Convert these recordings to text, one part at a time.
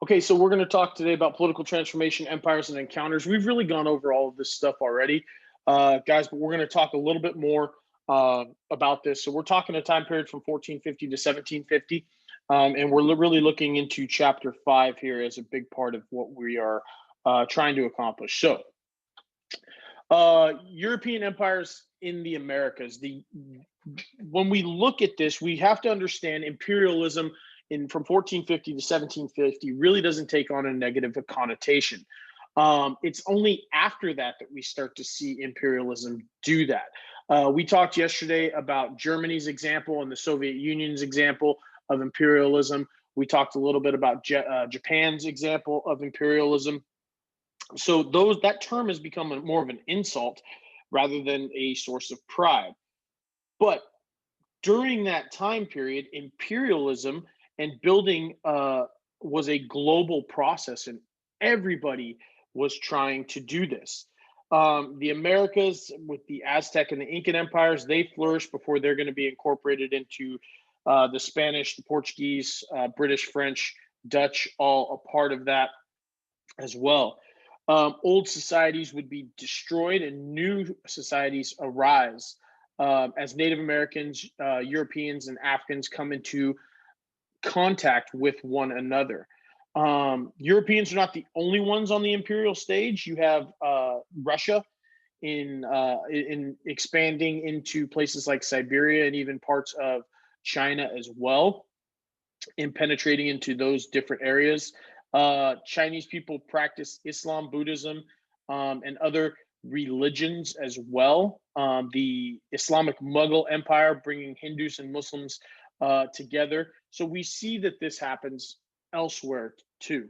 Okay, so we're going to talk today about political transformation, empires, and encounters. We've really gone over all of this stuff already, guys, but we're going to talk a little bit more about this. So we're talking a time period from 1450 to 1750, and we're really looking into chapter 5 here as a big part of what we are trying to accomplish. So, European empires in the Americas. The When we look at this, we have to understand imperialism in from 1450 to 1750 really doesn't take on a negative connotation. It's only after that that we start to see imperialism do that. We talked yesterday about Germany's example and the Soviet Union's example of imperialism. We talked a little bit about Japan's example of imperialism. So that term has become more of an insult rather than a source of pride. But during that time period, imperialism and building was a global process, and everybody was trying to do this. The Americas, with the Aztec and the Incan empires, they flourished before they're going to be incorporated into the Spanish, the Portuguese, British, French, Dutch, all a part of that as well. Old societies would be destroyed and new societies arise as Native Americans, Europeans, and Africans come into contact with one another. Europeans are not the only ones on the imperial stage. You have Russia in expanding into places like Siberia and even parts of China as well, in penetrating into those different areas. Chinese people practice Islam, Buddhism, and other religions as well. The Islamic Mughal Empire bringing Hindus and Muslims together. So we see that this happens elsewhere too.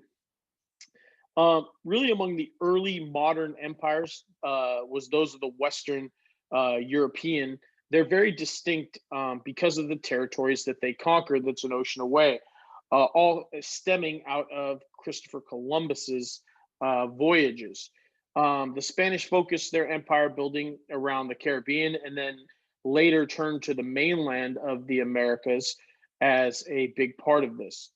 Really, among the early modern empires was those of the Western European. They're very distinct because of the territories that they conquered. That's an ocean away, all stemming out of Christopher Columbus's voyages. The Spanish focused their empire building around the Caribbean, and then later turned to the mainland of the Americas as a big part of this.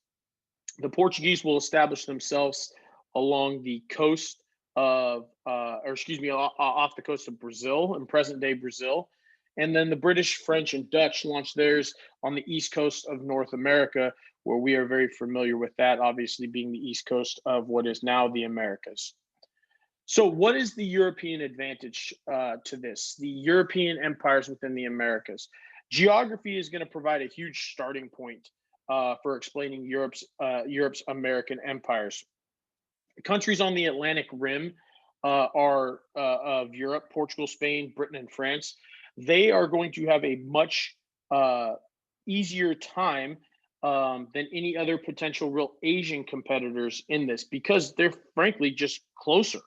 The Portuguese will establish themselves along the coast of, or excuse me, off the coast of Brazil, in present day Brazil. And then the British, French, and Dutch launched theirs on the east coast of North America, where we are very familiar with that, obviously being the east coast of what is now the Americas. So, what is the European advantage to this? The European empires within the Americas. Geography is going to provide a huge starting point for explaining Europe's American empires. The countries on the Atlantic Rim are of Europe: Portugal, Spain, Britain, and France. They are going to have a much easier time than any other potential real Asian competitors in this, because they're frankly just closer.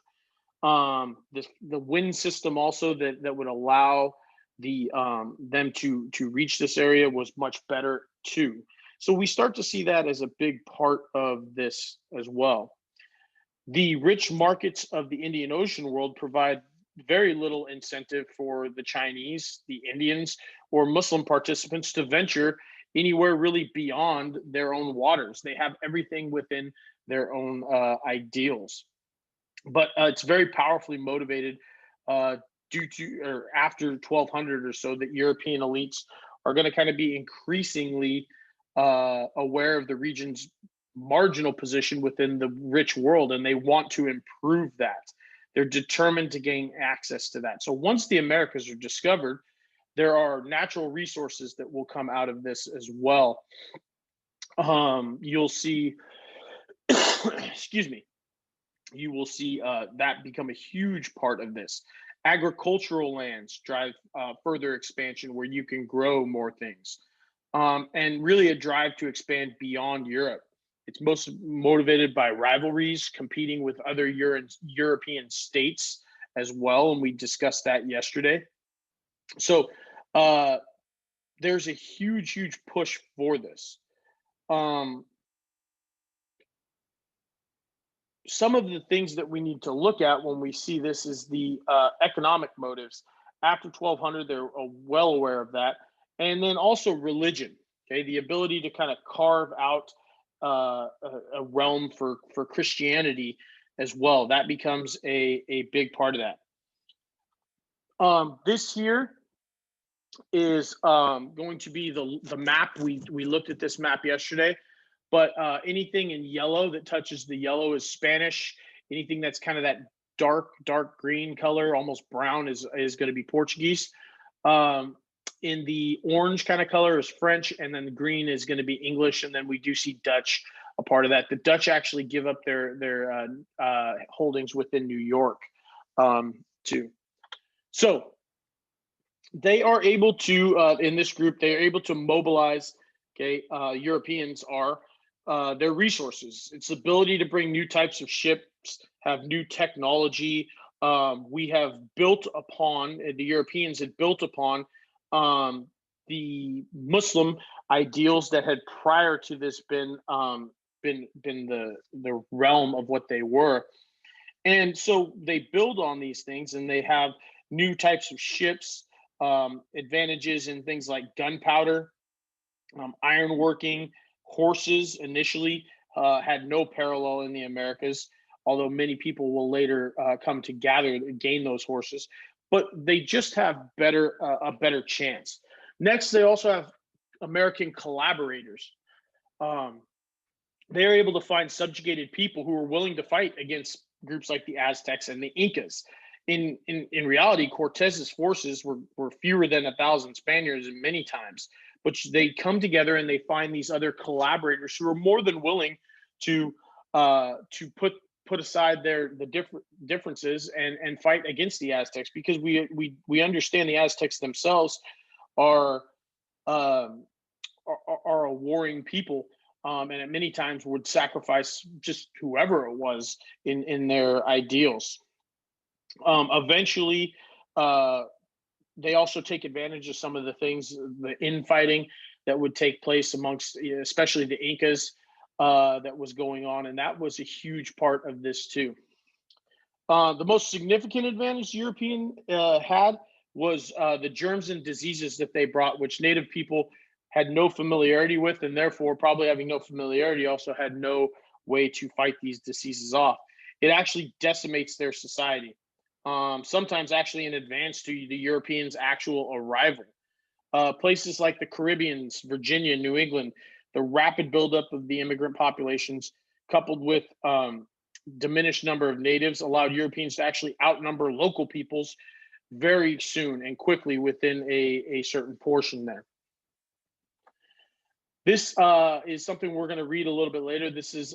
The wind system also that would allow them to reach this area was much better too. So we start to see that as a big part of this as well. The rich markets of the Indian Ocean world provide very little incentive for the Chinese, the Indians, or Muslim participants to venture anywhere really beyond their own waters. They have everything within their own ideals. But it's very powerfully motivated due to, or after 1200 or so, that European elites are going to kind of be increasingly aware of the region's marginal position within the rich world, and they want to improve that. They're determined to gain access to that. So once the Americas are discovered, there are natural resources that will come out of this as well. You'll see, excuse me, you will see that become a huge part of this. Agricultural lands drive further expansion where you can grow more things, and really a drive to expand beyond Europe. It's most motivated by rivalries, competing with other European states as well, and we discussed that yesterday. So there's a huge push for this. Some of the things that we need to look at when we see this is the economic motives. After 1200, they're well aware of that. And then also religion, okay? The ability to kind of carve out a realm for Christianity as well. That becomes a big part of that. This here is going to be the map. We looked at this map yesterday, but anything in yellow that touches the yellow is Spanish. Anything that's kind of that dark green color, almost brown, is going to be Portuguese. In the orange kind of color is French, and then the green is going to be English, and then we do see Dutch a part of that. The Dutch actually give up their holdings within New York too. So they are able to, in this group, they are able to mobilize, okay, Europeans are, their resources. Its ability to bring new types of ships, have new technology. We have built upon, the Europeans had built upon the Muslim ideals that had prior to this been the realm of what they were. And so they build on these things, and they have new types of ships, advantages in things like gunpowder, ironworking, horses initially had no parallel in the Americas, although many people will later come to gain those horses. But they just have a better chance. Next, they also have American collaborators. They're able to find subjugated people who are willing to fight against groups like the Aztecs and the Incas. In reality, Cortez's forces were fewer than 1,000 Spaniards many times, but they come together and they find these other collaborators who are more than willing to put aside the differences and fight against the Aztecs, because we understand the Aztecs themselves are a warring people, and at many times would sacrifice just whoever it was in their ideals. Eventually, they also take advantage of some of the things, the infighting that would take place amongst, especially the Incas, that was going on, and that was a huge part of this too. The most significant advantage the European had was the germs and diseases that they brought, which native people had no familiarity with, and therefore, probably having no familiarity, also had no way to fight these diseases off. It actually decimates their society. Sometimes actually in advance to the Europeans' actual arrival. Places like the Caribbeans, Virginia, New England, the rapid buildup of the immigrant populations, coupled with diminished number of natives, allowed Europeans to actually outnumber local peoples very soon and quickly within a certain portion there. This is something we're going to read a little bit later. This is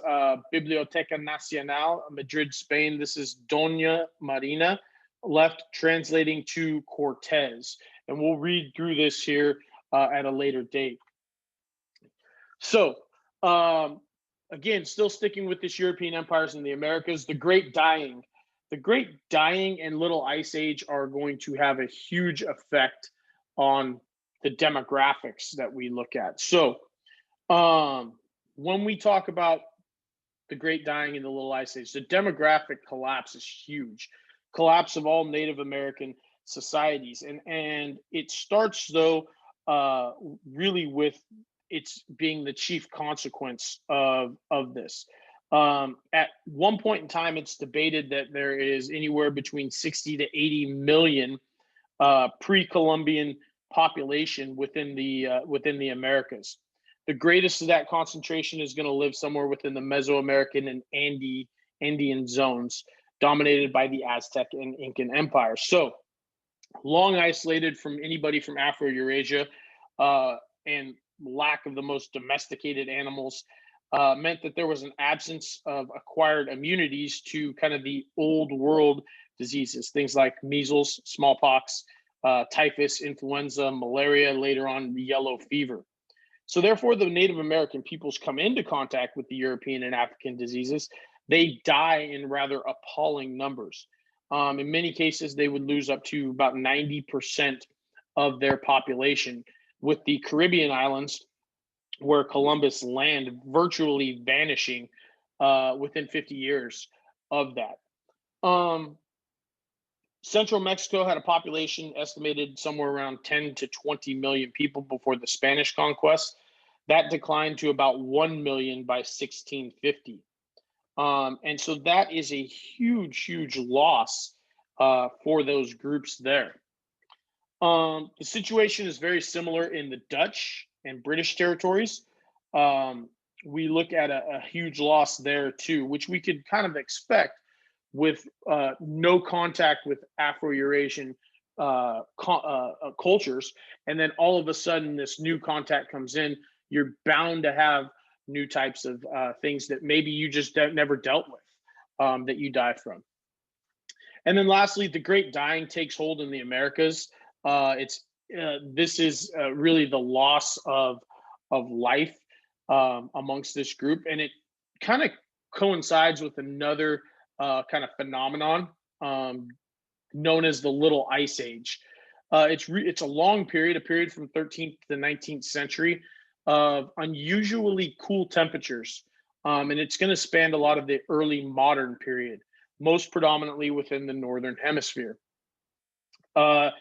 Biblioteca Nacional, Madrid, Spain. This is Doña Marina left translating to Cortez. And we'll read through this here at a later date. So, again, still sticking with this European empires in the Americas, the Great Dying. The Great Dying and Little Ice Age are going to have a huge effect on the demographics that we look at. So, when we talk about the Great Dying and the Little Ice Age, the demographic collapse is huge. Collapse of all Native American societies. And it starts, though, really with it's being the chief consequence of this. At one point in time, it's debated that there is anywhere between 60 to 80 million pre-Columbian population within the Americas. The greatest of that concentration is going to live somewhere within the Mesoamerican and Andean zones, dominated by the Aztec and Incan empires. So long isolated from anybody from Afro-Eurasia, and lack of the most domesticated animals meant that there was an absence of acquired immunities to kind of the old world diseases, things like measles, smallpox, typhus, influenza, malaria, later on the yellow fever. So therefore, the Native American peoples come into contact with the European and African diseases. They die in rather appalling numbers. In many cases, they would lose up to about 90% of their population, with the Caribbean islands, where Columbus landed, virtually vanishing within 50 years of that. Central Mexico had a population estimated somewhere around 10 to 20 million people before the Spanish conquest. That declined to about 1 million by 1650. And so that is a huge, huge loss for those groups there. The situation is very similar in the Dutch and British territories. Um, we look at a huge loss there too, which we could kind of expect with no contact with Afro-Eurasian cultures, and then all of a sudden this new contact comes in. You're bound to have new types of things that maybe you just never dealt with, that you die from. And then lastly, the Great Dying takes hold in the Americas. It's This is really the loss of life amongst this group, and it kind of coincides with another kind of phenomenon known as the Little Ice Age. It's a long period, a period from 13th to the 19th century of unusually cool temperatures, and it's going to span a lot of the early modern period, most predominantly within the northern hemisphere. Uh,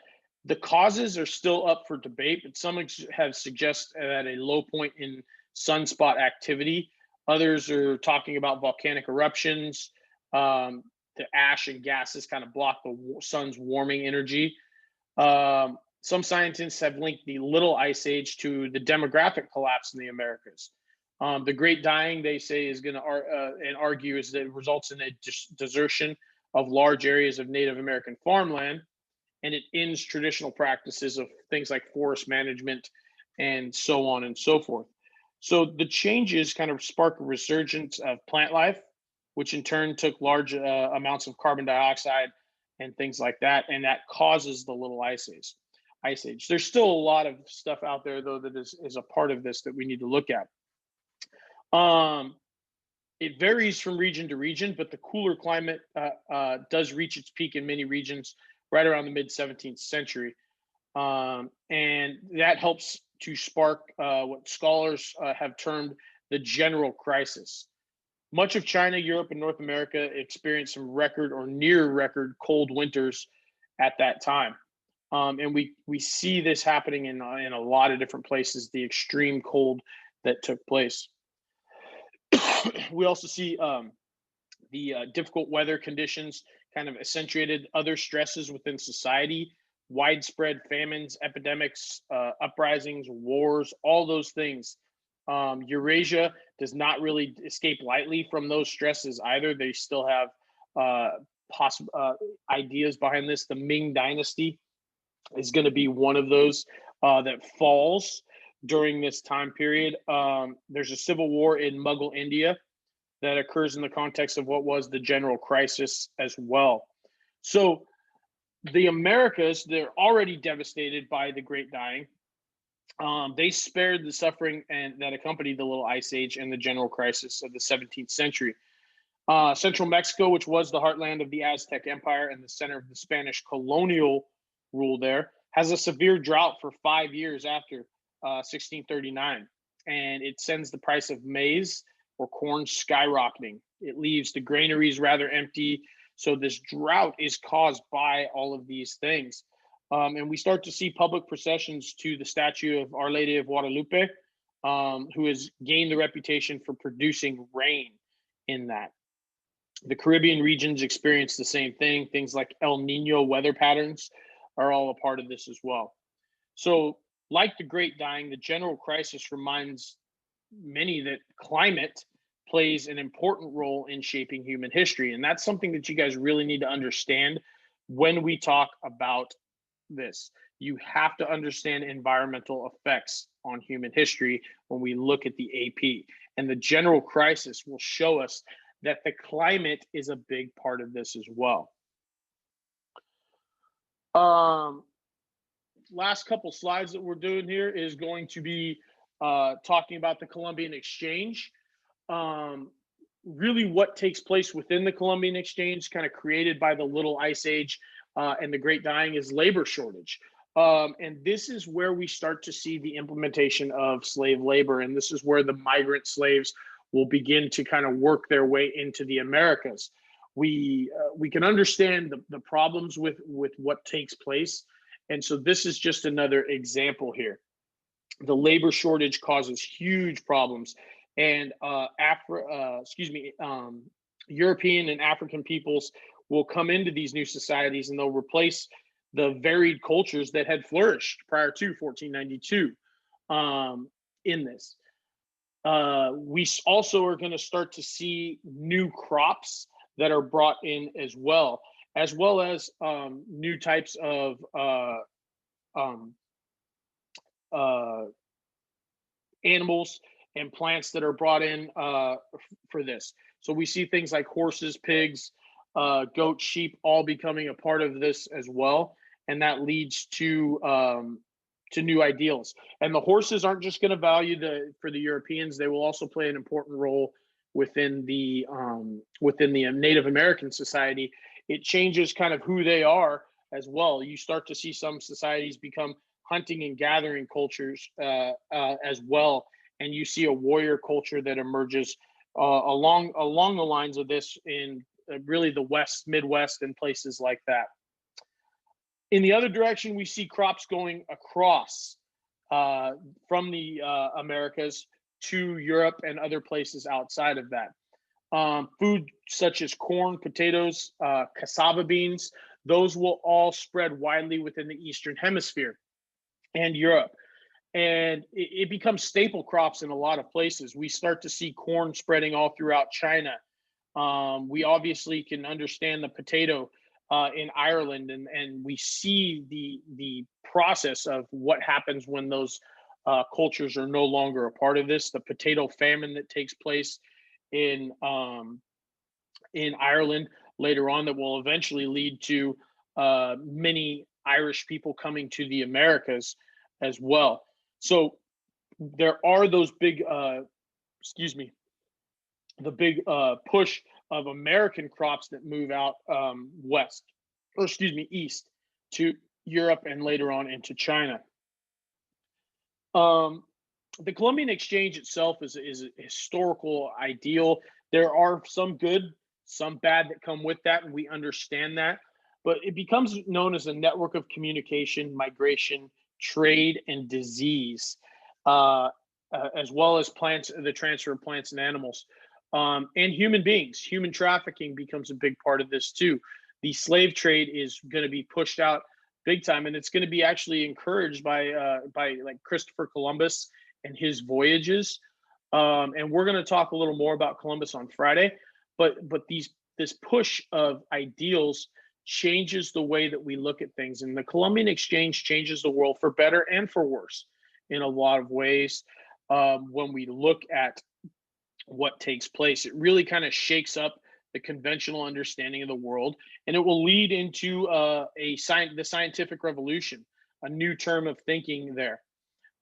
the causes are still up for debate, but some have suggested at a low point in sunspot activity. Others are talking about volcanic eruptions. The ash and gases kind of block the sun's warming energy. Some scientists have linked the Little Ice Age to the demographic collapse in the Americas. The Great Dying, they say, is going to and argue is that it results in a desertion of large areas of Native American farmland, and it ends traditional practices of things like forest management and so on and so forth. So the changes kind of spark a resurgence of plant life, which in turn took large amounts of carbon dioxide and things like that, and that causes the Little Ice Age. There's still a lot of stuff out there, though, that is a part of this that we need to look at. It varies from region to region, but the cooler climate does reach its peak in many regions right around the mid 17th century. And that helps to spark what scholars have termed the general crisis. Much of China, Europe, and North America experienced some record or near record cold winters at that time. And we see this happening in a lot of different places, the extreme cold that took place. We also see the difficult weather conditions kind of accentuated other stresses within society, widespread famines, epidemics, uprisings, wars, all those things. Eurasia does not really escape lightly from those stresses either. They still have possible ideas behind this. The Ming Dynasty is going to be one of those that falls during this time period. There's a civil war in Mughal India that occurs in the context of what was the general crisis as well. So the Americas, they're already devastated by the Great Dying. They spared the suffering and that accompanied the Little Ice Age and the general crisis of the 17th century. Central Mexico, which was the heartland of the Aztec Empire and the center of the Spanish colonial rule there, has a severe drought for 5 years after 1639, and it sends the price of maize or corn skyrocketing. It leaves the granaries rather empty. So this drought is caused by all of these things. And we start to see public processions to the statue of Our Lady of Guadalupe, who has gained the reputation for producing rain in that. The Caribbean regions experience the same thing. Things like El Nino weather patterns are all a part of this as well. So, like the Great Dying, the general crisis reminds many that climate plays an important role in shaping human history. And that's something that you guys really need to understand when we talk about this. You have to understand environmental effects on human history when we look at the AP. And the general crisis will show us that the climate is a big part of this as well. Last couple slides that we're doing here is going to be talking about the Columbian Exchange. Really what takes place within the Columbian Exchange, kind of created by the Little Ice Age and the Great Dying, is labor shortage. And this is where we start to see the implementation of slave labor. And this is where the migrant slaves will begin to kind of work their way into the Americas. We can understand the problems with what takes place. And so this is just another example here. The labor shortage causes huge problems, and European and African peoples will come into these new societies, and they'll replace the varied cultures that had flourished prior to 1492 in this. We also are going to start to see new crops that are brought in as well as new types of um, uh, animals and plants that are brought in for this. So we see things like horses, pigs, goats, sheep, all becoming a part of this as well, and that leads to new ideals. And the horses aren't just going to value for the Europeans; they will also play an important role within the Native American society. It changes kind of who they are as well. You start to see some societies become hunting and gathering cultures as well, and you see a warrior culture that emerges along the lines of this in really the West, Midwest, and places like that. In the other direction, we see crops going across from the Americas to Europe and other places outside of that. Food such as corn, potatoes, cassava beans, those will all spread widely within the Eastern Hemisphere and Europe. And it becomes staple crops in a lot of places. We start to see corn spreading all throughout China. We obviously can understand the potato in Ireland, and we see the process of what happens when those cultures are no longer a part of this. The potato famine that takes place in Ireland later on, that will eventually lead to many Irish people coming to the Americas as well. So there are those big, the big push of American crops that move out east to Europe and later on into China. The Columbian Exchange itself is a historical ideal. There are some good, some bad that come with that, and we understand that. But it becomes known as a network of communication, migration, trade, and disease, as well as the transfer of plants and animals, and human beings. Human trafficking becomes a big part of this too. The slave trade is going to be pushed out big time, and it's going to be actually encouraged by like Christopher Columbus and his voyages. And we're going to talk a little more about Columbus on Friday, but this push of ideals changes the way that we look at things, and the Columbian Exchange changes the world for better and for worse in a lot of ways. When we look at what takes place, it really kind of shakes up the conventional understanding of the world, and it will lead into the scientific revolution, a new term of thinking there.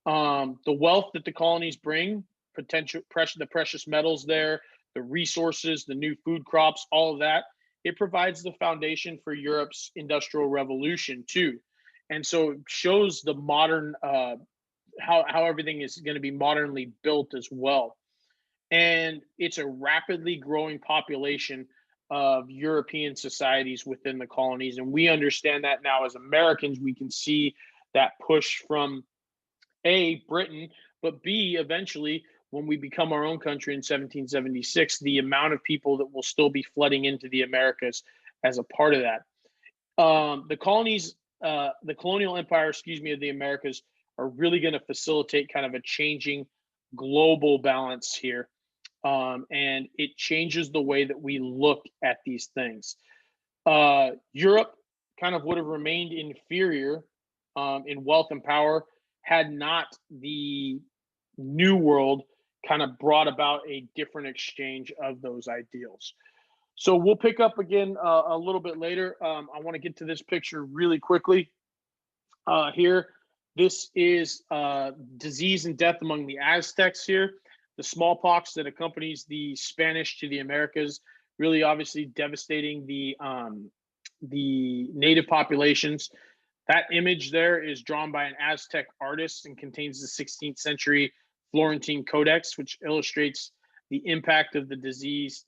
The wealth that the colonies bring, the precious metals there, the resources, the new food crops, all of that, it provides the foundation for Europe's industrial revolution too. And so it shows the modern how everything is going to be modernly built as well. And it's a rapidly growing population of European societies within the colonies. And we understand that now as Americans. We can see that push from A, Britain, but B, eventually, when we become our own country in 1776, the amount of people that will still be flooding into the Americas as a part of that. The colonial empire, of the Americas, are really going to facilitate kind of a changing global balance here. And it changes the way that we look at these things. Europe kind of would have remained inferior in wealth and power had not the New World kind of brought about a different exchange of those ideals. So we'll pick up again a little bit later. I want to get to this picture really quickly here. This is disease and death among the Aztecs here. The smallpox that accompanies the Spanish to the Americas, really obviously devastating the native populations. That image there is drawn by an Aztec artist and contains the 16th century Florentine Codex, which illustrates the impact of the disease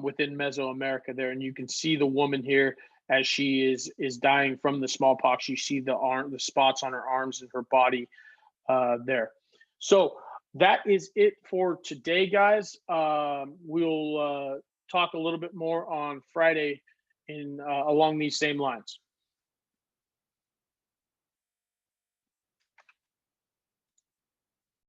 within Mesoamerica there. And you can see the woman here as she is dying from the smallpox. You see the spots on her arms and her body there. So that is it for today, guys. We'll talk a little bit more on Friday in along these same lines.